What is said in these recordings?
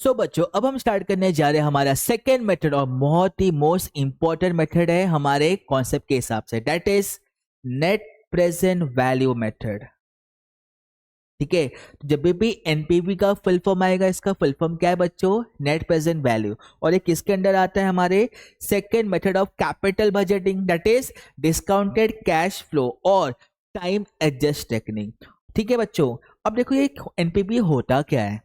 सो बच्चों अब हम स्टार्ट करने जा रहे हैं हमारा सेकेंड मेथड और बहुत ही मोस्ट इंपॉर्टेंट मेथड है हमारे कॉन्सेप्ट के हिसाब से, that is net present value method. ठीक है, तो जब भी एनपीवी का फुल फॉर्म आएगा, इसका फुल फॉर्म क्या है बच्चों? Net present value. और ये किसके अंडर आता है? हमारे second method of capital budgeting, that is discounted cash flow और टाइम एडजस्ट टेक्निक। ठीक है बच्चों, अब देखो ये एनपीवी होता क्या है?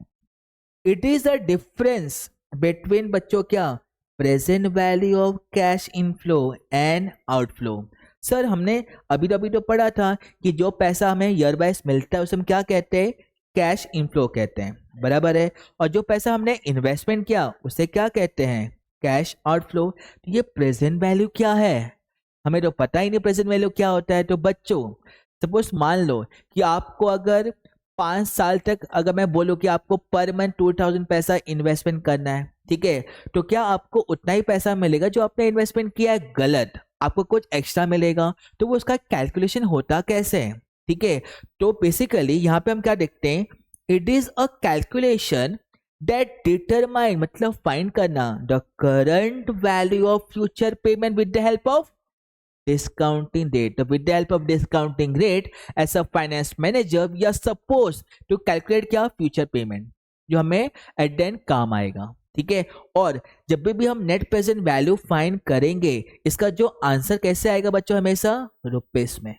It is the difference between बच्चों क्या? Present value of cash inflow and outflow. Sir हमने अभी तो पढ़ा था कि जो पैसा हमें ईयर वाइज मिलता है उसे हम क्या कहते हैं? कैश इनफ्लो कहते हैं, बराबर है। और जो पैसा हमने इन्वेस्टमेंट किया उसे क्या कहते हैं? Cash outflow. तो ये प्रेजेंट वैल्यू क्या है? हमें तो पता ही नहीं प्रेजेंट वैल्यू क्या होता है। तो बच्चों सपोज मान लो कि आपको अगर 5 साल तक अगर मैं बोलूं कि आपको पर मंथ 2000 पैसा इन्वेस्टमेंट करना है, ठीक है, तो क्या आपको उतना ही पैसा मिलेगा जो आपने इन्वेस्टमेंट किया है? गलत, आपको कुछ एक्स्ट्रा मिलेगा। तो वो उसका कैलकुलेशन होता कैसे है? ठीक है, तो बेसिकली यहाँ पे हम क्या देखते हैं? It is a calculation that determine, मतलब फाइंड करना, the current value of future payment with the help of discounting rate. So with the help of discounting rate, as a finance manager we are supposed to calculate क्या? Future payment, जो हमें at the end काम आएगा। ठीक है, और जब भी हम नेट प्रेजेंट वैल्यू फाइंड करेंगे, इसका जो आंसर कैसे आएगा बच्चों? हमेशा रुपीस में।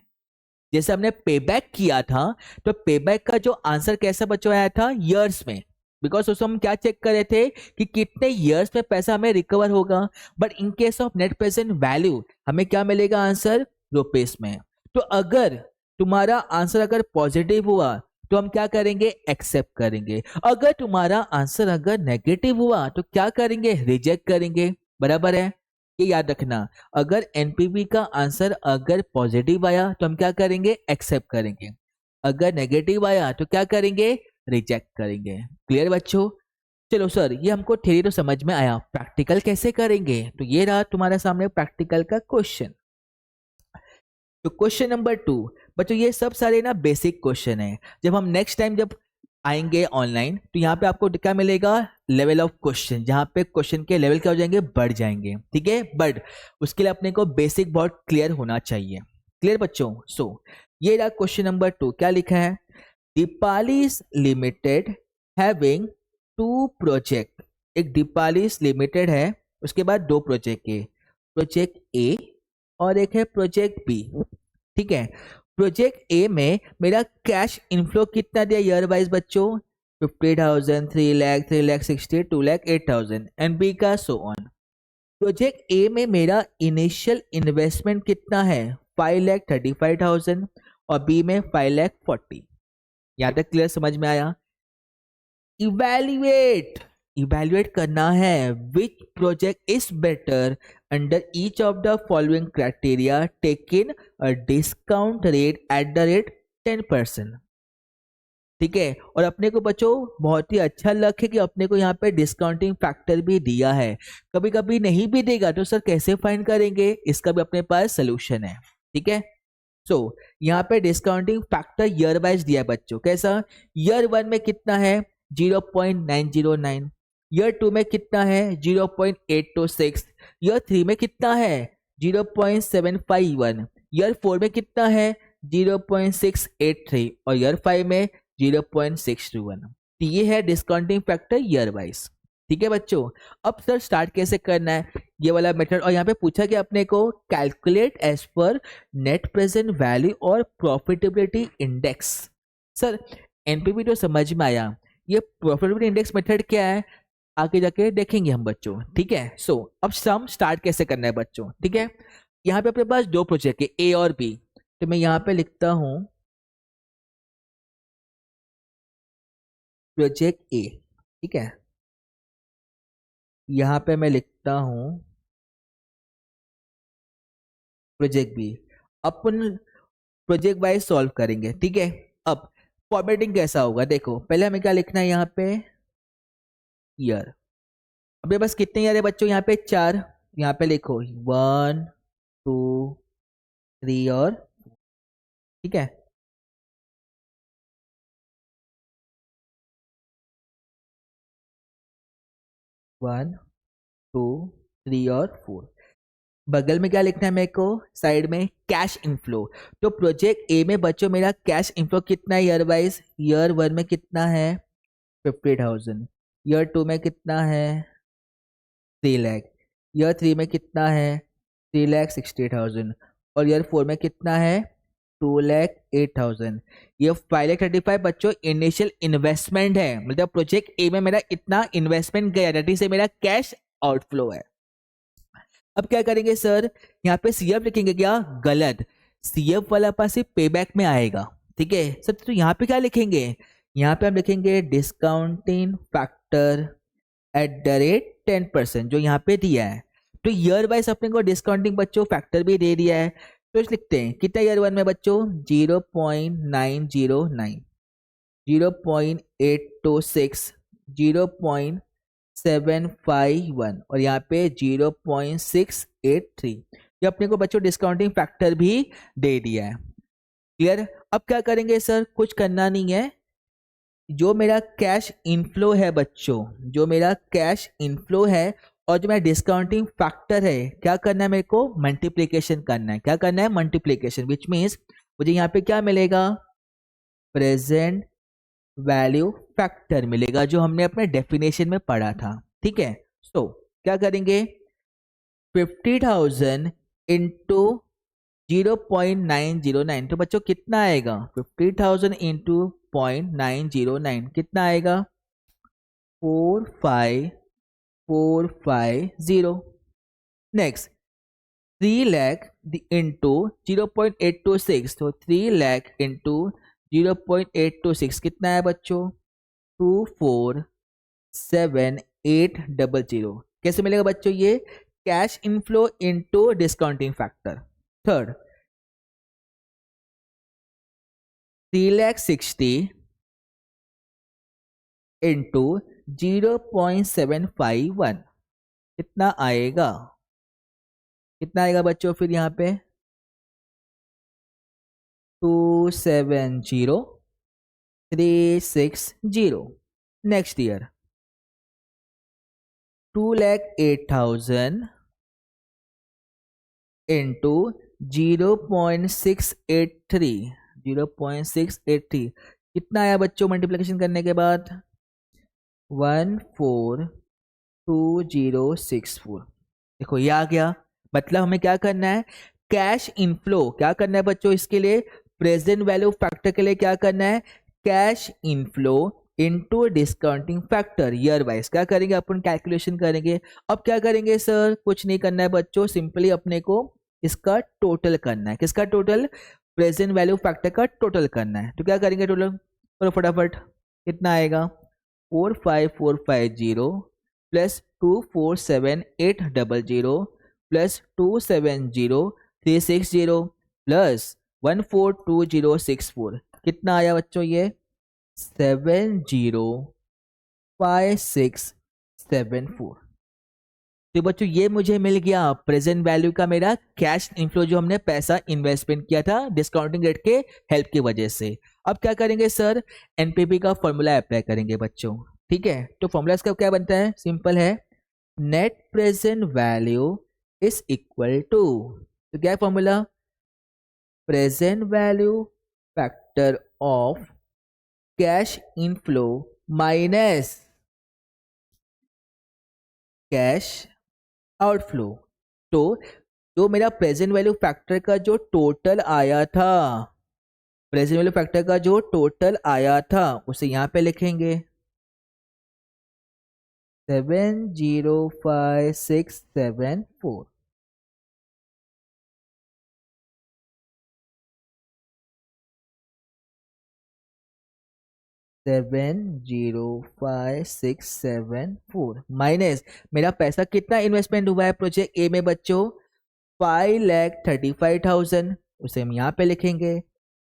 जैसे हमने पेबैक किया था, तो पेबैक का जो आंसर कैसा बच्चों आया था? ईयर्स में। बिकॉज उसमें हम क्या चेक कर रहे थे कि कितने ईयर्स में पैसा हमें रिकवर होगा। But in case of net present value हमें क्या मिलेगा आंसर? रुपीस में। तो अगर तुम्हारा आंसर अगर पॉजिटिव हुआ तो हम क्या करेंगे? एक्सेप्ट करेंगे। अगर तुम्हारा आंसर अगर नेगेटिव हुआ तो क्या करेंगे? रिजेक्ट करेंगे, बराबर है। ये याद रखना, अगर एनपीवी का आंसर अगर पॉजिटिव आया तो हम क्या करेंगे? एक्सेप्ट करेंगे। अगर नेगेटिव आया तो क्या करेंगे? रिजेक्ट करेंगे। क्लियर बच्चों? चलो सर ये हमको थ्योरी तो समझ में आया, प्रैक्टिकल कैसे करेंगे? तो ये रहा तुम्हारे सामने प्रैक्टिकल का क्वेश्चन। तो क्वेश्चन नंबर 2 बच्चों, ये सब सारे ना बेसिक क्वेश्चन है। जब हम नेक्स्ट टाइम जब आएंगे ऑनलाइन तो यहाँ पे आपको क्या मिलेगा? लेवल ऑफ क्वेश्चन, जहाँ पे क्वेश्चन के लेवल क्या हो जाएंगे? बढ़ जाएंगे। ठीक है, बट उसके लिए अपने को बेसिक बहुत क्लियर होना चाहिए। क्लियर बच्चों? सो ये रहा क्वेश्चन नंबर 2। क्या लिखा है? दीपालीज लिमिटेड हैविंग 2 प्रोजेक्ट। एक दीपालीज लिमिटेड है, उसके बाद 2 प्रोजेक्ट है, प्रोजेक्ट ए और एक है प्रोजेक्ट बी। ठीक है, प्रोजेक्ट ए में मेरा कैश इनफ्लो कितना दिया ईयर वाइज बच्चों? 50,000, 3 लाख, 3 लाख 60, 2 लाख 8,000 एंड बी का सो ऑन। प्रोजेक्ट ए में मेरा इनिशियल इन्वेस्टमेंट कितना है? 5,35,000 और बी में 5,40,000। यहाँ तक क्लियर समझ में आया? इवेल्युएट, इवेल्युएट करना है which project is better under each of the following criteria, take in a discount rate at the rate 10%। ठीक है, और अपने को बच्चों बहुत ही अच्छा लक है कि अपने को यहाँ पे डिस्काउंटिंग फैक्टर भी दिया है। कभी कभी नहीं भी देगा तो सर कैसे फाइंड करेंगे? इसका भी अपने पास सोल्यूशन है। ठीक है, सो यहाँ पे डिस्काउंटिंग फैक्टर ईयर वाइज दिया है बच्चों। कैसा? ईयर 1 में कितना है? 0.909। ईयर 2 में कितना है? 0.826। ईयर 3 में कितना है? 0.751। ईयर 4 में कितना है? 0.683 और ईयर 5 में 0.621। तो ये है डिस्काउंटिंग फैक्टर ईयर वाइज। ठीक है बच्चों, अब सर स्टार्ट कैसे करना है? ये वाला मेथड, और यहाँ पे पूछा कि अपने को calculate as per net present value और प्रॉफिटेबिलिटी इंडेक्स। सर एनपीवी तो समझ में आया, ये प्रॉफिटेबिलिटी इंडेक्स मेथड क्या है आगे जाके देखेंगे हम बच्चों। ठीक है, सो अब सम स्टार्ट कैसे करना है बच्चों? ठीक है, यहाँ पे अपने पास 2 प्रोजेक्ट है, ए और बी। तो मैं यहाँ पे लिखता हूँ प्रोजेक्ट ए। ठीक है, यहाँ पे मैं लिखता हूँ प्रोजेक्ट बी। अपन प्रोजेक्ट वाइज सॉल्व करेंगे। ठीक है, अब फॉर्मेटिंग कैसा होगा देखो, पहले हमें क्या लिखना है यहाँ पे? ईयर। अभी बस कितने ईयर है बच्चों? यहाँ पे 4। यहाँ पे लिखो 1, 2, 3 और, ठीक है, 1 2 3 और 4। बगल में क्या लिखना है मेरे को, साइड में कैश इनफ्लो। तो प्रोजेक्ट ए में बच्चों मेरा कैश इनफ्लो कितना है ईयर वाइज, ईयर 1 में कितना है 50,000, ईयर 2 में कितना है 3 लाख, ईयर 3 में कितना है 3,60,000 और ईयर 4 में कितना है 2,08,000। ये 5,35 बच्चों इनिशियल इन्वेस्टमेंट है, मतलब प्रोजेक्ट ए में मेरा इतना इन्वेस्टमेंट गया, दैट इज से मेरा कैश आउटफ्लो है। अब क्या करेंगे सर, यहाँ पे सीएफ लिखेंगे क्या, गलत, सीएफ वाला पास से पेबैक में आएगा, ठीक है सर। तो यहाँ पे क्या लिखेंगे, यहाँ पे हम लिखेंगे discounting factor eight the rate 10%, जो यहाँ पे दिया है। तो ईयर वाइज अपने को डिस्काउंटिंग बच्चों फैक्टर भी दे दिया है, तो इस लिखते हैं कितना ईयर 1 में बच्चों 0.909, 0.826, 0.751 और यहाँ पे 0.683। ये अपने को बच्चों डिस्काउंटिंग फैक्टर भी दे दिया है। क्लियर। अब क्या करेंगे सर, कुछ करना नहीं है, जो मेरा कैश इनफ्लो है बच्चों, जो मेरा कैश इनफ्लो है और जो मेरा डिस्काउंटिंग फैक्टर है, क्या करना है मेरे को, मल्टीप्लिकेशन करना है। क्या करना है, मल्टीप्लिकेशन, विच मीन्स मुझे यहाँ पे क्या मिलेगा, प्रेजेंट वैल्यू फैक्टर मिलेगा, जो हमने अपने डेफिनेशन में पढ़ा था, ठीक है। सो क्या करेंगे, 50,000 इंटू 0.909, तो बच्चों कितना आएगा, 50,000 इंटू 0.909 कितना आएगा 45450। नेक्स्ट 3 लाख इंटू 0.826, तो 3 लाख इंटू 0.826 कितना है बच्चों 247,800। कैसे मिलेगा बच्चों ये, cash inflow into discounting factor. Third 3,60,000 into 0.751 कितना आएगा, कितना आएगा बच्चों फिर यहाँ पे 270,360। नेक्स्ट ईयर 2,08,000 इंटू 0.683, 0.683 कितना आया बच्चों मल्टीप्लिकेशन करने के बाद 142064। देखो ये आ गया, मतलब हमें क्या करना है, कैश इनफ्लो क्या करना है बच्चों, इसके लिए प्रेजेंट वैल्यू फैक्टर के लिए क्या करना है, cash inflow into discounting factor year wise क्या करेंगे अपन, कैलकुलेशन करेंगे। अब क्या करेंगे सर, कुछ नहीं करना है बच्चों, सिंपली अपने को इसका टोटल करना है। किसका टोटल, प्रेजेंट वैल्यू फैक्टर का टोटल करना है। तो क्या करेंगे टोटल, करो फटाफट, कितना आएगा 45450 प्लस 247,800 प्लस 270,360 प्लस 142064 कितना आया बच्चों ये 705674। तो बच्चों ये मुझे मिल गया प्रेजेंट वैल्यू का मेरा कैश इनफ्लो, जो हमने पैसा इन्वेस्टमेंट किया था डिस्काउंटिंग रेट के हेल्प की वजह से। अब क्या करेंगे सर, एनपीवी का फॉर्मूला अप्लाई करेंगे बच्चों, ठीक है। तो फॉर्मूला इसका क्या बनता है, सिंपल है, net present value is equal to, तो क्या है formula, present value factor of cash inflow minus cash outflow. तो जो मेरा प्रेजेंट वैल्यू फैक्टर का जो टोटल आया था, प्रेजेंट वैल्यू फैक्टर का जो टोटल आया था उसे यहाँ पे लिखेंगे 705674। 705674 माइनस मेरा पैसा कितना इन्वेस्टमेंट हुआ है प्रोजेक्ट ए में बच्चों 5,35,000, उसे हम यहाँ पे लिखेंगे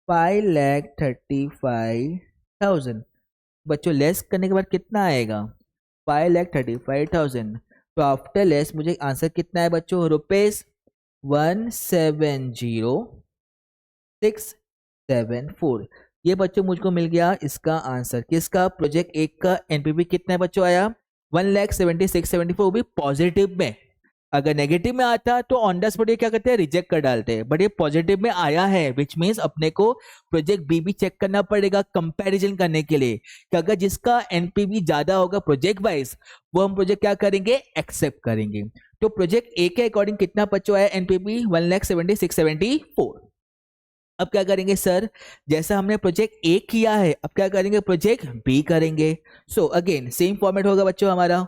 5,35,000। बच्चों लेस करने के बाद कितना आएगा 5,35,000। तो आफ्टर लेस मुझे आंसर कितना है बच्चों, ₹170,674। ये बच्चों मुझको मिल गया इसका आंसर, किसका, प्रोजेक्ट एक का एनपीवी कितना है बच्चों आया 1,76,74 वो भी पॉजिटिव में। अगर नेगेटिव में आता तो ऑन द स्पॉट ये क्या करते हैं, रिजेक्ट कर डालते हैं, बट ये पॉजिटिव में आया है, विच मीन्स अपने को प्रोजेक्ट बी भी चेक करना पड़ेगा कंपैरिजन करने के लिए कि अगर जिसका एनपीवी ज्यादा होगा प्रोजेक्ट वाइज, वो हम प्रोजेक्ट क्या करेंगे, एक्सेप्ट करेंगे। तो प्रोजेक्ट ए के अकॉर्डिंग कितना बच्चों आया एनपीवी, 1,76,74। अब क्या करेंगे सर, जैसा हमने प्रोजेक्ट ए किया है अब क्या करेंगे, प्रोजेक्ट बी करेंगे। सो अगेन सेम फॉर्मेट होगा बच्चों हमारा।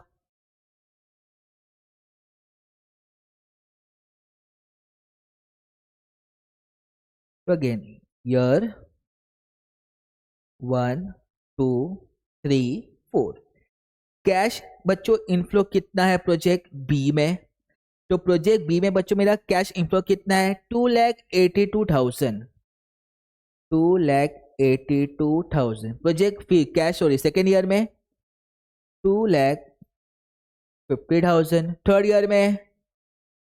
Again year 1 2 3 4। कैश बच्चों इनफ्लो कितना है प्रोजेक्ट बी में, तो प्रोजेक्ट बी में बच्चों मेरा कैश इनफ्लो कितना है, 2,82,000, 2,82,000। प्रोजेक्ट फी कैश सॉरी सेकेंड ईयर में 2,50,000, थर्ड ईयर में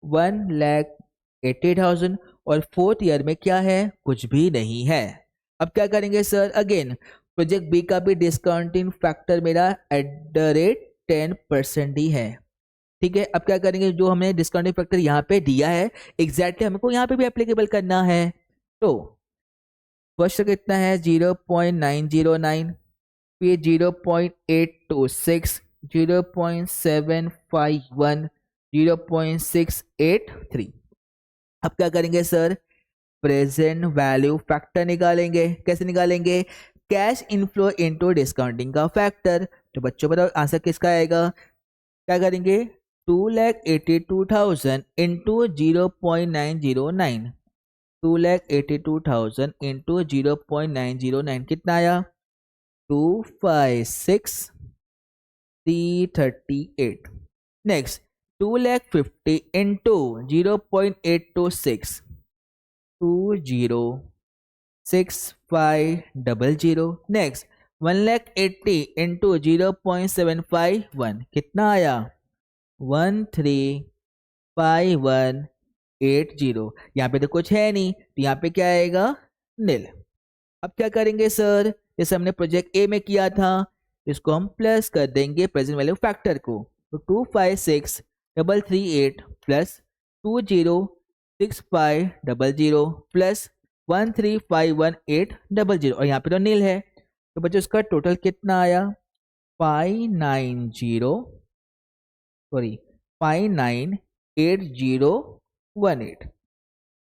1,80,000 और फोर्थ ईयर में क्या है, कुछ भी नहीं है। अब क्या करेंगे सर, अगेन प्रोजेक्ट बी का भी डिस्काउंटिंग फैक्टर मेरा @10% ही है, ठीक है। अब क्या करेंगे, जो हमने डिस्काउंटिंग फैक्टर यहाँ पे दिया है एग्जैक्टली हमको यहाँ पे भी एप्लीकेबल करना है। तो फर्स्ट कितना है 0.909, फिर 0.826, 0.751, 0.683। अब क्या करेंगे सर, प्रेजेंट वैल्यू फैक्टर निकालेंगे। कैसे निकालेंगे, कैश इनफ्लो इनटू डिस्काउंटिंग का फैक्टर। तो बच्चों बताओ आंसर किसका आएगा, क्या करेंगे 2,82,000 इंटू 0.909, 2,82,000 इंटू 0.909 कितना आया 256,338। Next 2,50,000 into 0.826, 206500। नेक्स्ट 1,80,000 इंटू 0.751 कितना आया 135180। यहाँ पे तो कुछ है नहीं तो यहाँ पे क्या आएगा, नील। अब क्या करेंगे सर, जैसे हमने प्रोजेक्ट ए में किया था इसको हम प्लस कर देंगे प्रेजेंट वैल्यू फैक्टर को। तो 256,338 प्लस 206500 प्लस 135180 और यहाँ पे तो नील है, तो बच्चों इसका टोटल कितना आया 598018।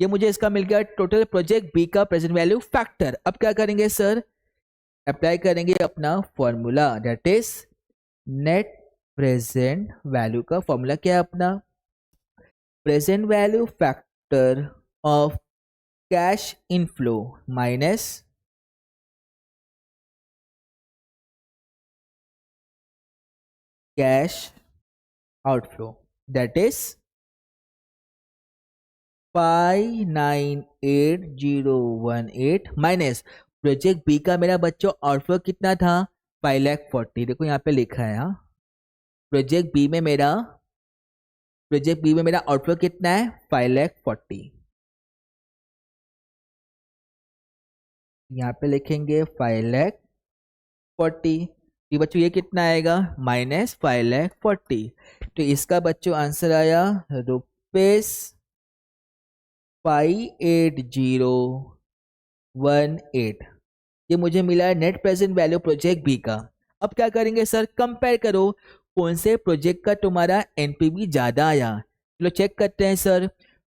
ये मुझे इसका मिल गया टोटल प्रोजेक्ट बी का प्रेजेंट वैल्यू फैक्टर। अब क्या करेंगे सर, अप्लाई करेंगे अपना formula, that is net present value का फॉर्मूला क्या है अपना, present value factor of cash inflow minus cash outflow, that is 598018 minus project B का मेरा बच्चों आउटफ्लो कितना था 5,40,000। देखो यहाँ पे लिखा है, हाँ प्रोजेक्ट बी में मेरा आउटफ्लो कितना है 5,40,000। यहाँ पे लिखेंगे 5,40,000। ये बच्चों ये कितना आएगा माइनस 5,40,000। तो इसका बच्चों आंसर आया ₹58018। ये मुझे मिला है net present value project B का। अब क्या करेंगे सर, कंपेयर करो कौन से प्रोजेक्ट का तुम्हारा एनपीवी ज्यादा आया। चलो चेक करते हैं सर,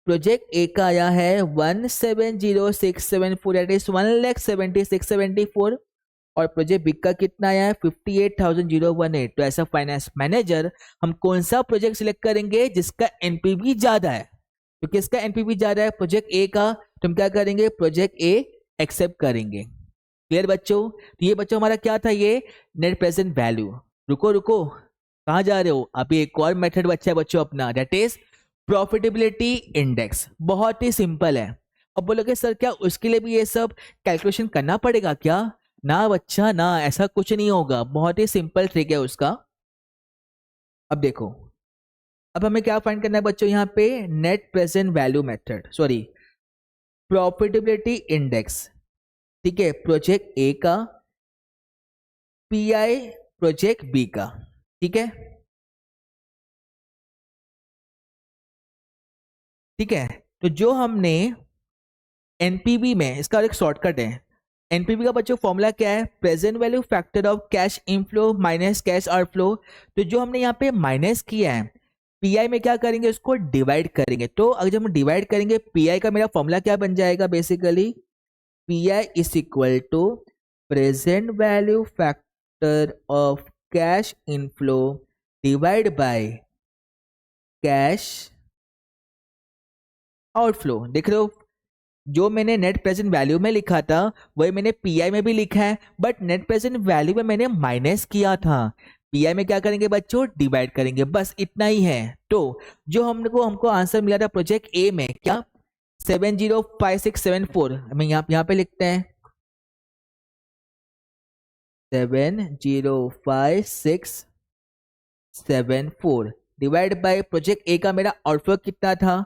प्रोजेक्ट ए का आया है 1,70,674 दैट इज 1,76,674 और प्रोजेक्ट बी का कितना आया है 58,018। तो ऐसा फाइनेंस मैनेजर हम कौन सा प्रोजेक्ट सिलेक्ट करेंगे जिसका एनपीवी ज्यादा है। तो किसका एनपीवी ज्यादा है, प्रोजेक्ट ए का, तो हम क्या करेंगे प्रोजेक्ट ए एक्सेप्ट करेंगे। क्लियर बच्चों, तो ये बच्चों हमारा क्या था, ये नेट प्रेजेंट वैल्यू। रुको रुको कहाँ जा रहे हो, अभी एक और मेथड बच्चा है बच्चों अपना, दैट इज प्रॉफिटेबिलिटी इंडेक्स। बहुत ही सिंपल है। अब बोलोगे सर क्या उसके लिए भी ये सब कैलकुलेशन करना पड़ेगा क्या, ना बच्चा ना, ऐसा कुछ नहीं होगा, बहुत ही सिंपल ट्रिक है उसका। अब देखो, अब हमें क्या फाइंड करना है बच्चों, यहाँ पे net present value method sorry profitability index, ठीक है, प्रोजेक्ट ए का पीआई प्रोजेक्ट बी का, ठीक है। ठीक है। तो जो हमने एनपीवी में, इसका एक शॉर्टकट है, एनपीवी का बच्चों फॉर्मूला क्या है, present value factor of cash inflow minus cash outflow. तो जो हमने यहाँ पे माइनस किया है, पीआई में क्या करेंगे, उसको डिवाइड करेंगे। तो अगर जब हम डिवाइड करेंगे, पीआई का मेरा फॉर्मूला क्या बन जाएगा, basically PI is equal to present value factor of cash inflow divide by cash outflow. देख रहे हो, जो मैंने नेट प्रेजेंट वैल्यू में लिखा था वही मैंने पीआई में भी लिखा है, बट नेट प्रेजेंट वैल्यू में मैंने माइनस किया था। पीआई में क्या करेंगे बच्चों, डिवाइड करेंगे, बस इतना ही है। तो जो हमको आंसर मिला था प्रोजेक्ट ए में, क्या 705674, हमें यहाँ पे लिखते हैं 705674 डिवाइड बाय प्रोजेक्ट ए का मेरा आउटफ्लो कितना था,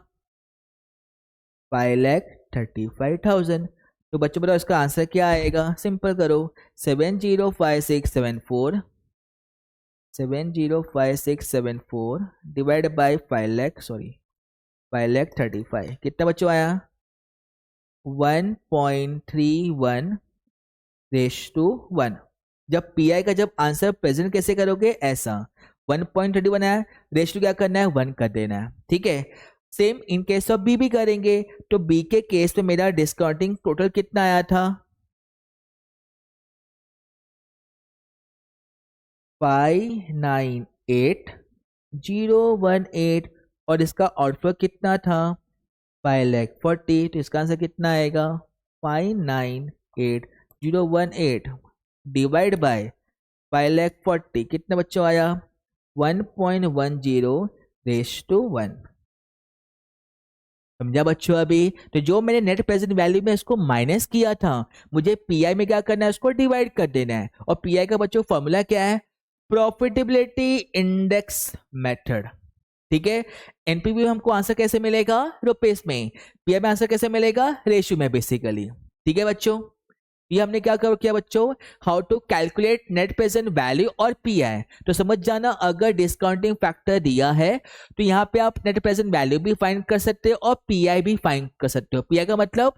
5,35,000। तो बच्चों बताओ इसका आंसर क्या आएगा, सिंपल करो, 705674 डिवाइड बाय 5,35,000 कितना बच्चों आया, 1.31:1। जब पीआई का जब आंसर प्रेजेंट कैसे करोगे, ऐसा 1.31 आया, रेश टू क्या करना है, 1 कर देना है। ठीक है, same in case of B भी करेंगे। तो बी के केस में मेरा डिस्काउंटिंग टोटल कितना आया था, 598,018, और इसका आउटफ्लो कितना था 5,40,000। तो इसका आंसर कितना आएगा, 598,018 डिवाइड बाय 5,40,000 कितने बच्चों आया, 1.10:1। समझा बच्चों अभी। तो जो मैंने नेट प्रेजेंट वैल्यू में इसको माइनस किया था, मुझे पीआई में क्या करना है, उसको डिवाइड कर देना है। और पीआई का बच्चों फॉर्मूला क्या है, प्रॉफिटेबिलिटी इंडेक्स मेथड। ठीक है, एनपीवी में हमको आंसर कैसे मिलेगा, रुपीस में, पीआई में आंसर कैसे मिलेगा, रेशियो में बेसिकली। ठीक है बच्चों, ये हमने क्या किया बच्चों, how to calculate net present value और पीआई। तो समझ जाना, अगर डिस्काउंटिंग फैक्टर दिया है तो यहाँ पे आप नेट प्रेजेंट वैल्यू भी फाइंड कर सकते हो और पीआई भी फाइंड कर सकते हो। पीआई का मतलब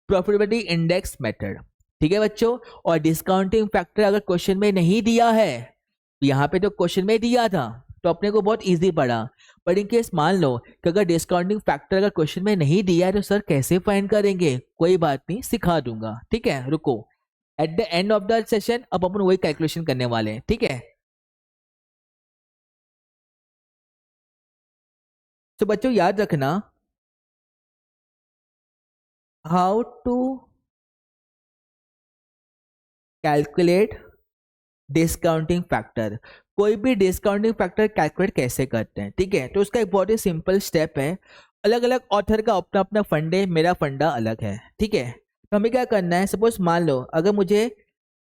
प्रॉफिटेबिलिटी इंडेक्स मेथड। ठीक है बच्चों, और डिस्काउंटिंग फैक्टर अगर क्वेश्चन में नहीं दिया है, यहाँ पे तो क्वेश्चन में दिया था तो अपने को बहुत इजी पड़ा, पर इन केस मान लो कि अगर डिस्काउंटिंग फैक्टर अगर क्वेश्चन में नहीं दिया है तो सर कैसे फाइंड करेंगे, कोई बात नहीं, सिखा दूंगा। ठीक है, रुको, at the end of the session अब अपन वही कैलकुलेशन करने वाले हैं। ठीक है, तो बच्चों याद रखना, how to calculate discounting factor. कोई भी डिस्काउंटिंग फैक्टर कैलकुलेट कैसे करते हैं, ठीक है, तो उसका एक बहुत ही सिंपल स्टेप है। अलग अलग ऑथर का अपना अपना फंड है, मेरा फंडा अलग है। ठीक है, तो हमें क्या करना है, सपोज मान लो अगर मुझे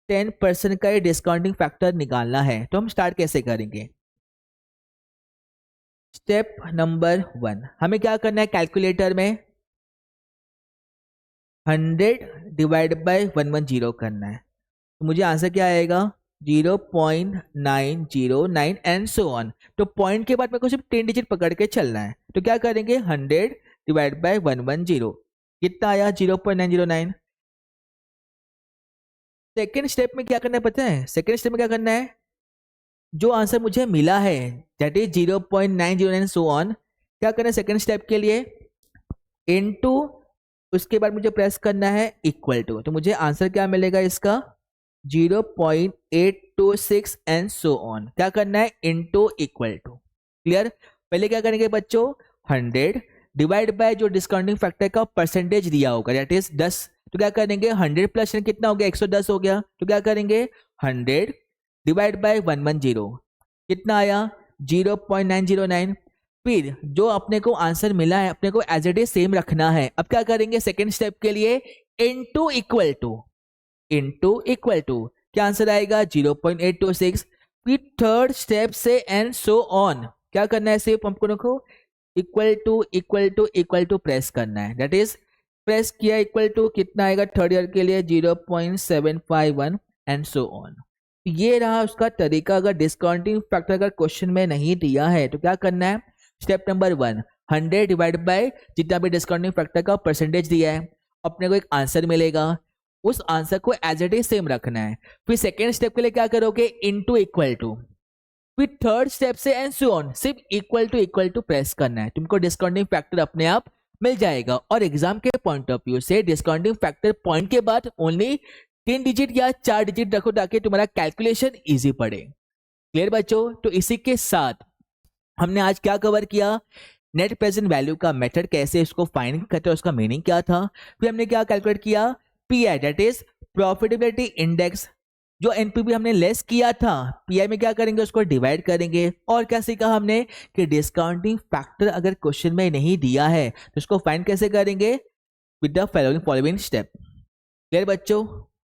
10% का ये डिस्काउंटिंग फैक्टर निकालना है तो हम स्टार्ट कैसे करेंगे। स्टेप नंबर 1, हमें क्या करना है, कैलकुलेटर में 100 डिवाइड बाय 110 करना है। तो मुझे आंसर क्या आएगा, 0.909 एंड सो ऑन। तो पॉइंट के बाद मेरे को सिर्फ 10 डिजिट पकड़ के चलना है। तो क्या करेंगे, 100 डिवाइड बाय 110 कितना आया, 0.909। सेकेंड स्टेप में क्या करना है पता है, सेकेंड स्टेप में क्या करना है, जो आंसर मुझे मिला है दैट इज 0.909 सो ऑन, क्या करना है सेकेंड स्टेप के लिए, इनटू, उसके बाद मुझे प्रेस करना है इक्वल टू। तो मुझे आंसर क्या मिलेगा इसका, 0.826 एंड सो ऑन। क्या करना है, इनटू इक्वल टू। क्लियर, पहले क्या करेंगे बच्चों, 100 डिवाइड बाय जो डिस्काउंटिंग फैक्टर का परसेंटेज दिया होगा दैट इज 10। तो क्या करेंगे, 100 प्लस कितना हो गया, 110 हो गया। तो क्या करेंगे, 100 डिवाइड बाय 110 कितना आया, 0.909। फिर जो अपने को आंसर मिला है अपने को एज इट इज सेम रखना है। अब क्या करेंगे सेकेंड स्टेप के लिए, into equal to, into equal to, क्या आंसर आएगा, 0.826। फिर थर्ड स्टेप से एंड सो ऑन, क्या करना है, सिर्फ हमको equal to equal to equal to press करना है। दैट इज प्रेस किया, इक्वल टू कितना आएगा थर्ड ईयर के लिए, 0.751 एंड सो ऑन। ये रहा उसका तरीका। अगर डिस्काउंटिंग फैक्टर अगर क्वेश्चन में नहीं दिया है तो क्या करना है, स्टेप नंबर 1, 100 डिवाइड बाय जितना भी डिस्काउंटिंग फैक्टर का परसेंटेज दिया है, अपने को एक आंसर मिलेगा, उस आंसर को एज इट इज सेम रखना है। फिर सेकेंड स्टेप के लिए क्या करोगे, इनटू इक्वल टू, फिर थर्ड स्टेप से एंड सो ऑन, सिर्फ इक्वल टू प्रेस करना है, तुमको डिस्काउंटिंग फैक्टर अपने आप मिल जाएगा। और एग्जाम के पॉइंट ऑफ व्यू से डिस्काउंटिंग फैक्टर पॉइंट के बाद ओनली 3 डिजिट या 4 डिजिट रखो ताकि तुम्हारा कैलकुलेशन इजी पड़े। क्लियर बच्चों? तो इसी के साथ हमने आज क्या कवर किया, नेट प्रेजेंट वैल्यू का मेथड, कैसे इसको फाइंड करते हैं, उसका मीनिंग क्या था। फिर हमने क्या कैलकुलेट किया, pi that is profitability index, जो एनपीवी हमने लेस किया था, पीआई में क्या करेंगे, उसको डिवाइड करेंगे। और क्या सीखा हमने कि डिस्काउंटिंग फैक्टर अगर क्वेश्चन में नहीं दिया है तो उसको फाइंड कैसे करेंगे, with the following step. Clear बच्चों?